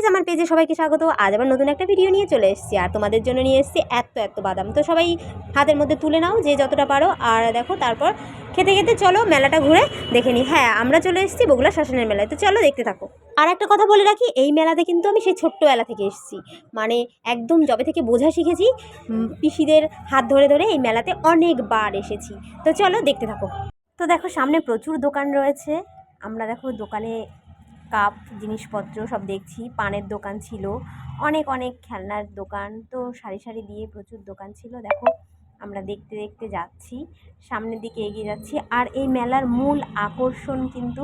আমার পেজে সবাইকে স্বাগত। আজ আবার নতুন একটা ভিডিও নিয়ে চলে এসেছি, আর তোমাদের জন্য নিয়ে এসেছি এত বাদাম। তো সবাই হাতের মধ্যে তুলে নাও যে যতটা পারো, আর দেখো তারপর খেতে খেতে চলো মেলাটা ঘুরে দেখে নিই। হ্যাঁ, আমরা চলে এসেছি বগুড়া শ্মশানের মেলায়, তো চলো দেখতে থাকো। আর একটা কথা বলে রাখি, এই মেলাতে কিন্তু আমি সেই ছোট্টবেলা থেকে এসেছি, মানে একদম যবে থেকে বোঝা শিখেছি পিসিদের হাত ধরে ধরে এই মেলাতে অনেকবার এসেছি। তো চলো দেখতে থাকো। তো দেখো সামনে প্রচুর দোকান রয়েছে। আমরা দেখো দোকানে কাপ জিনিসপত্র সব দেখছি, পানের দোকান ছিল, অনেক খেলনার দোকান, তো সারি সারি দিয়ে প্রচুর দোকান ছিল। দেখো আমরা দেখতে দেখতে যাচ্ছি, সামনের দিকে এগিয়ে যাচ্ছি। আর এই মেলার মূল আকর্ষণ কিন্তু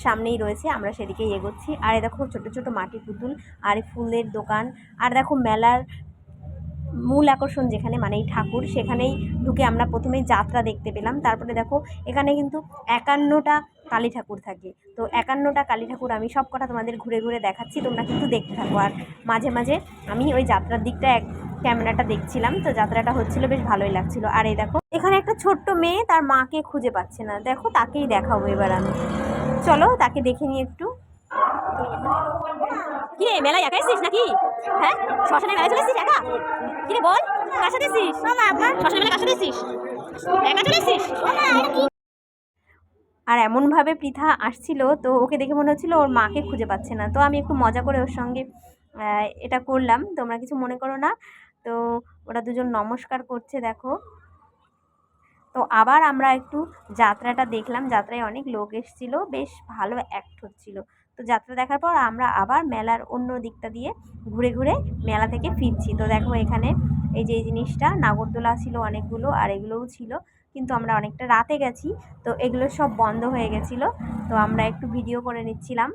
সামনেই রয়েছে, আমরা সেদিকেই এগোচ্ছি। আর দেখো ছোট ছোট মাটির পুতুল আর ফুলের দোকান। আর দেখো মেলার মূল আকর্ষণ যেখানে, মানে এই ঠাকুর, সেখানেই ঢুকে আমরা প্রথমেই যাত্রা দেখতে পেলাম। তারপরে দেখো এখানে কিন্তু 51টা কালী ঠাকুর থাকে। তো 51টা কালী ঠাকুর আমি সব কটা তোমাদের ঘুরে ঘুরে দেখাচ্ছি, তোমরা কিন্তু দেখতে থাকো। আর মাঝে মাঝে আমি ওই যাত্রার দিকটা ক্যামেরাটা দেখছিলাম, তো যাত্রাটা হচ্ছিল, বেশ ভালোই লাগছিল। আর এই দেখো এখানে একটা ছোট্ট মেয়ে তার মাকে খুঁজে পাচ্ছে না, দেখো তাকেই দেখাবো এবার আমি। চলো তাকে দেখে নিই একটু। কি রে, মেলায় একা এসেছিস নাকি? হ্যাঁ, শ্মশানে মেলায় চলে এসেছিস একা? কি রে বল, কার সাথে এসেছিস? শ্মশানে মেলায় কার সাথে এসেছিস? একা চলে এসেছিস? আর এমনভাবে পৃথা আসছিল, তো ওকে দেখে মনে হচ্ছিল ওর মাকে খুঁজে পাচ্ছে না, তো আমি একটু মজা করে ওর সঙ্গে এটা করলাম, তোমরা কিছু মনে করো না। তো ওরা দুজন নমস্কার করছে দেখো। তো আবার আমরা একটু যাত্রাটা দেখলাম, যাত্রায় অনেক লোক এসেছিলো, বেশ ভালো অ্যাক্ট হচ্ছিল। তো যাত্রা দেখার পর আমরা আবার মেলার অন্য দিকটা দিয়ে ঘুরে ঘুরে মেলা থেকে ফিরছি। তো দেখো এখানে এই যে এই জিনিসটা, নাগরদোলা ছিল অনেকগুলো, আর এগুলোও ছিল, কিন্তু আমরা অনেকটা রাতে গেছি, তো এগুলো সব বন্ধ হয়ে গেছিলো। তো আমরা একটু ভিডিও করে নিচ্ছিলাম।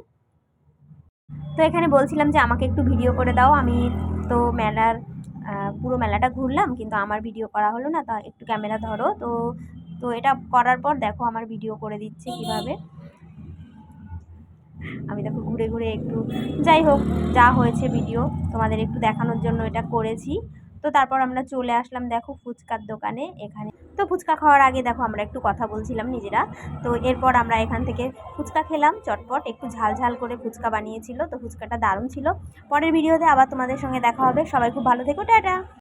তো এখানে বলছিলাম যে আমাকে একটু ভিডিও করে দাও, আমি তো মেলার পুরো মেলাটা ঘুরলাম, কিন্তু আমার ভিডিও করা হলো না, তা একটু ক্যামেরা ধরো। তো তো এটা করার পর দেখো আমার ভিডিও করে দিচ্ছে কিভাবে। আমি দেখো ঘুরে ঘুরে একটু, যাই হোক যা হয়েছে ভিডিও তোমাদের একটু দেখানোর জন্য এটা করেছি। তো তারপর আমরা চলে আসলাম দেখো ফুচকার দোকানে এখানে। তো ফুচকা খাওয়ার আগে দেখো আমরা একটু কথা বলছিলাম নিজেরা। তো এরপর আমরা এখান থেকে ফুচকা খেলাম চটপট, একটু ঝাল ঝাল করে ফুচকা বানিয়েছিল, তো ফুচকাটা দারুণ ছিল। পরের ভিডিওতে আবার তোমাদের সঙ্গে দেখা হবে, সবাই খুব ভালো থেকো, টাটা।